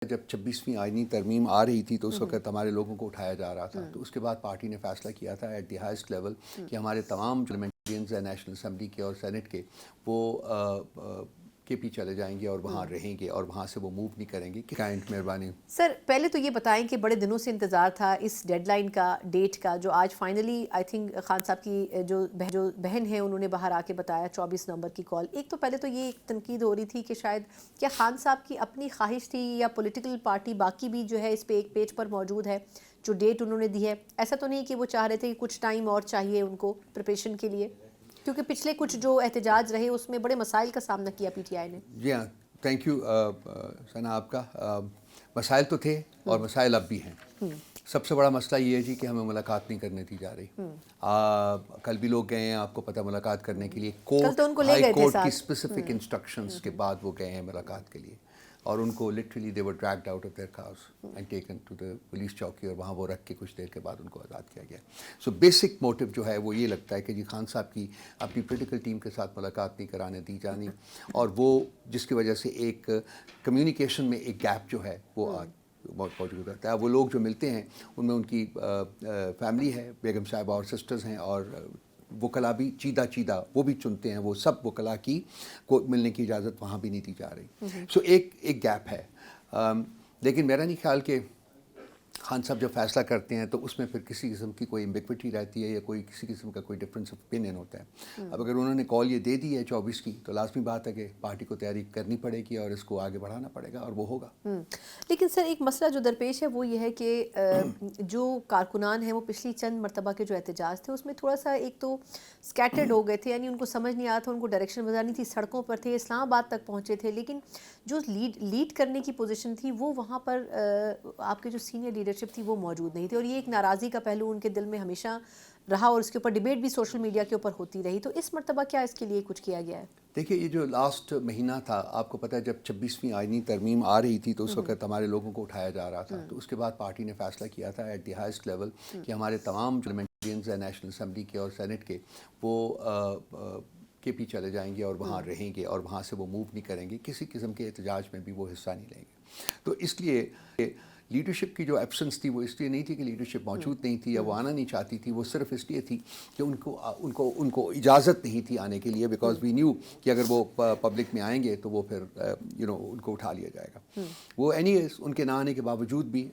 جب 26ویں آئینی ترمیم آ رہی تھی تو اس وقت ہمارے لوگوں کو اٹھایا جا رہا تھا، تو اس کے بعد پارٹی نے فیصلہ کیا تھا ایٹ دی ہائیسٹ لیول کہ ہمارے تمام پارلیمنٹرینز ہیں نیشنل اسمبلی کے اور سینٹ کے، وہ کے پی چلے جائیں گے اور وہاں رہیں گے اور وہاں سے وہ موو نہیں کریں گے. کائنڈ مہربانی. سر پہلے تو یہ بتائیں کہ بڑے دنوں سے انتظار تھا اس ڈیڈ لائن کا، ڈیٹ کا، جو آج فائنلی آئی تھنک خان صاحب کی جو بہن ہیں انہوں نے باہر آ کے بتایا 24 نومبر کی کال. ایک تو پہلے تو یہ ایک تنقید ہو رہی تھی کہ شاید کیا خان صاحب کی اپنی خواہش تھی یا پولیٹیکل پارٹی باقی بھی جو ہے اس پہ ایک پیج پر موجود ہے جو ڈیٹ انہوں نے دی ہے، ایسا تو نہیں کہ وہ چاہ رہے تھے کہ کچھ ٹائم اور چاہیے ان کو پریپریشن کے لیے، کیونکہ پچھلے کچھ جو احتجاج رہے اس میں بڑے مسائل کا سامنا کیا پی ٹی آئی نے. جی ہاں، تھینک یو ثنا آپ کا. مسائل تو تھے اور مسائل اب بھی ہیں. سب سے بڑا مسئلہ یہ ہے جی کہ ہمیں ملاقات نہیں کرنے دی جا رہی. کل بھی لوگ گئے ہیں، آپ کو پتہ، ملاقات کرنے کے لیے. ہائی کورٹ کی اسپیسیفک انسٹرکشنز کے بعد وہ گئے ہیں ملاقات کے لیے، اور ان کو literally they were dragged out of their cars and taken to the police chowki, اور وہاں وہ رکھ کے کچھ دیر کے بعد ان کو آزاد کیا گیا. سو بیسک موٹیو جو ہے وہ یہ لگتا ہے کہ جی خان صاحب کی اپنی پولیٹیکل ٹیم کے ساتھ ملاقات نہیں کرانے دی جانی، اور وہ جس کی وجہ سے ایک کمیونیکیشن میں ایک گیپ جو ہے وہ بہت موجود رہتا ہے. وہ لوگ جو ملتے ہیں ان میں ان کی فیملی ہے، بیگم صاحبہ اور سسٹرز ہیں، اور وکلاء بھی چیدہ وہ بھی چنتے ہیں، وہ سب وکلاء کی کو ملنے کی اجازت وہاں بھی نہیں دی جا رہی. سو ایک گیپ ہے. لیکن میرا نہیں خیال کہ خان صاحب جب فیصلہ کرتے ہیں تو اس میں پھر کسی قسم کی کوئی ایمبیگوٹی رہتی ہے یا کوئی کسی قسم کا کوئی ڈفرینس آف اوپینین ہوتا ہے. اب اگر انہوں نے کال یہ دے دی ہے 24 کی، تو لازمی بات ہے کہ پارٹی کو تیاری کرنی پڑے گی اور اس کو آگے بڑھانا پڑے گا، اور وہ ہوگا. لیکن سر ایک مسئلہ جو درپیش ہے وہ یہ ہے کہ جو کارکنان ہیں وہ پچھلی چند مرتبہ کے جو احتجاج تھے اس میں تھوڑا سا ایک تو سکیٹرڈ ہو گئے تھے، یعنی ان کو سمجھ نہیں آیا تھا، ان کو ڈائریکشن بتانی تھی، سڑکوں پر تھے، اسلام آباد تک پہنچے تھے، لیکن جو لیڈ کرنے کی پوزیشن تھی وہ وہاں پر آپ کے جو سینئر لیڈرشپ تھی وہ موجود نہیں تھی، اور یہ ایک ناراضی کا پہلو ان کے دل میں ہمیشہ رہا، اور اس کے اوپر ڈیبیٹ بھی سوشل میڈیا کے اوپر ہوتی رہی. تو اس مرتبہ کیا اس کے لیے کچھ کیا گیا ہے؟ دیکھیے، یہ جو لاسٹ مہینہ تھا، آپ کو پتہ ہے جب 26ویں آئینی ترمیم آ رہی تھی تو اس وقت ہمارے لوگوں کو اٹھایا جا رہا تھا، تو اس کے بعد پارٹی نے فیصلہ کیا تھا ایٹ دی ہائیسٹ لیول کہ ہمارے تمام پارلیمنٹرینز ہیں نیشنل اسمبلی کے اور سینٹ کے، وہ کے پی چلے جائیں گے اور وہاں رہیں گے اور وہاں سے وہ موو نہیں کریں گے، کسی قسم کے احتجاج میں بھی وہ حصہ نہیں لیں گے. تو اس لیے لیڈرشپ کی جو ایبسنس تھی وہ اس لیے نہیں تھی کہ لیڈرشپ موجود نہیں تھی یا وہ آنا نہیں چاہتی تھی، وہ صرف اس لیے تھی کہ ان کو اجازت نہیں تھی آنے کے لیے، بیکاز وی نیو کہ اگر وہ پبلک میں آئیں گے تو وہ پھر ان کو اٹھا لیا جائے گا. وہ اینی ویز ان کے نہ آنے کے باوجود بھی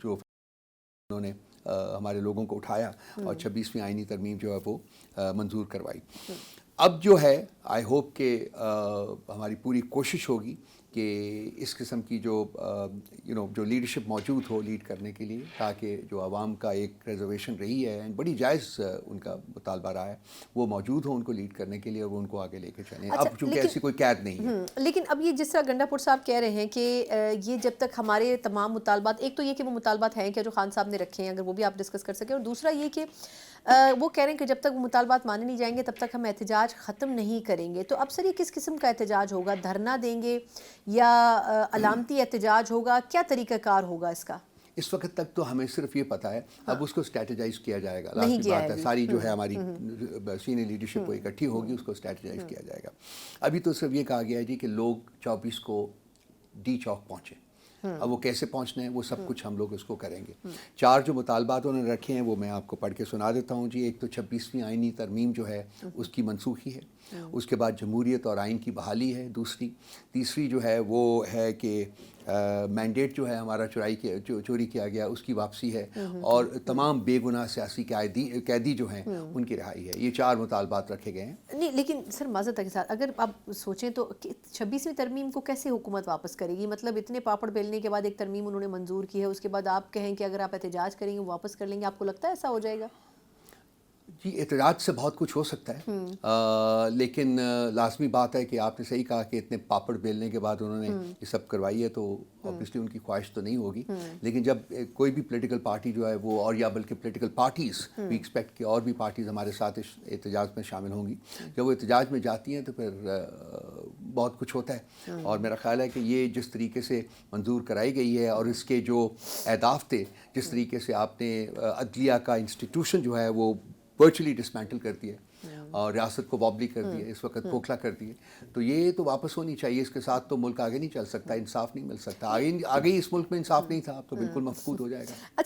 جو انہوں نے ہمارے لوگوں کو اٹھایا اور 26ویں آئینی ترمیم جو ہے وہ منظور کروائی. اب جو ہے آئی ہوپ کہ ہماری پوری کوشش ہوگی کہ اس قسم کی جو لیڈرشپ موجود ہو لیڈ کرنے کے لیے، تاکہ جو عوام کا ایک ریزرویشن رہی ہے، بڑی جائز ان کا مطالبہ رہا ہے، وہ موجود ہو ان کو لیڈ کرنے کے لیے اور وہ ان کو آگے لے کے چلیں. اب چونکہ ایسی کوئی قید نہیں ہے. لیکن اب یہ جس طرح گنڈا پور صاحب کہہ رہے ہیں کہ یہ جب تک ہمارے تمام مطالبات، ایک تو یہ کہ وہ مطالبات ہیں کیا جو خان صاحب نے رکھے ہیں، اگر وہ بھی آپ ڈسکس کر سکیں، اور دوسرا یہ کہ وہ کہہ رہے ہیں کہ جب تک وہ مطالبات مانے نہیں جائیں گے تب تک ہم احتجاج ختم نہیں کریں گے. تو اب سر یہ کس قسم کا احتجاج ہوگا؟ دھرنا دیں گے یا علامتی احتجاج ہوگا؟ کیا طریقہ کار ہوگا اس کا؟ اس وقت تک تو ہمیں صرف یہ پتہ ہے، اب اس کو اسٹریٹجائز کیا جائے گا. لازمی بات ہے، ساری جو ہے ہماری سینئر لیڈرشپ وہ اکٹھی ہوگی، اس کو اسٹریٹجائز کیا جائے گا. ابھی تو صرف یہ کہا گیا ہے جی کہ لوگ 24 کو ڈی چوک پہنچیں. اب وہ کیسے پہنچنے ہیں وہ سب کچھ ہم لوگ اس کو کریں گے. 4 جو مطالبات انہوں نے رکھے ہیں وہ میں آپ کو پڑھ کے سنا دیتا ہوں جی. ایک تو 26ویں آئینی ترمیم جو ہے اس کی منسوخی ہے، اس کے بعد جمہوریت اور آئین کی بحالی ہے تیسری جو ہے وہ ہے کہ مینڈیٹ جو ہے ہمارا چوری کیا گیا اس کی واپسی ہے، اور تمام بے گناہ سیاسی قیدی جو ہیں ان کی رہائی ہے. یہ 4 مطالبات رکھے گئے ہیں. نہیں لیکن سر معذرت کے ساتھ اگر آپ سوچیں تو 26ویں ترمیم کو کیسے حکومت واپس کرے گی؟ مطلب اتنے پاپڑ بیلنے کے بعد ایک ترمیم انہوں نے منظور کی ہے، اس کے بعد آپ کہیں کہ اگر آپ احتجاج کریں گے واپس کر لیں گے، آپ کو لگتا ہے ایسا ہو جائے گا؟ جی، احتجاج سے بہت کچھ ہو سکتا ہے، لیکن لازمی بات ہے کہ آپ نے صحیح کہا کہ اتنے پاپڑ بیلنے کے بعد انہوں نے یہ سب کروائی ہے، تو اوبیسلی ان کی خواہش تو نہیں ہوگی. لیکن جب کوئی بھی پولیٹیکل پارٹی جو ہے وہ، اور یا بلکہ پولیٹیکل پارٹیز، وی ایکسپیکٹ کہ اور بھی پارٹیز ہمارے ساتھ احتجاج میں شامل ہوں گی، جب وہ احتجاج میں جاتی ہیں تو پھر بہت کچھ ہوتا ہے. اور میرا خیال ہے کہ یہ جس طریقے سے منظور کرائی گئی ہے اور اس کے جو اہداف تھے، جس طریقے سے آپ نے عدلیہ کا انسٹیٹیوشن جو ہے وہ ورچولی ڈسمینٹل کرتی ہے، اور ریاست کو وابلی کر دیا، اس وقت کھوکھلا کر دیے. تو یہ تو واپس ہونی چاہیے، اس کے ساتھ تو ملک آگے نہیں چل سکتا، انصاف نہیں مل سکتا. آگے ہی اس ملک میں انصاف نہیں تھا، اب تو بالکل مفقود ہو جائے گا.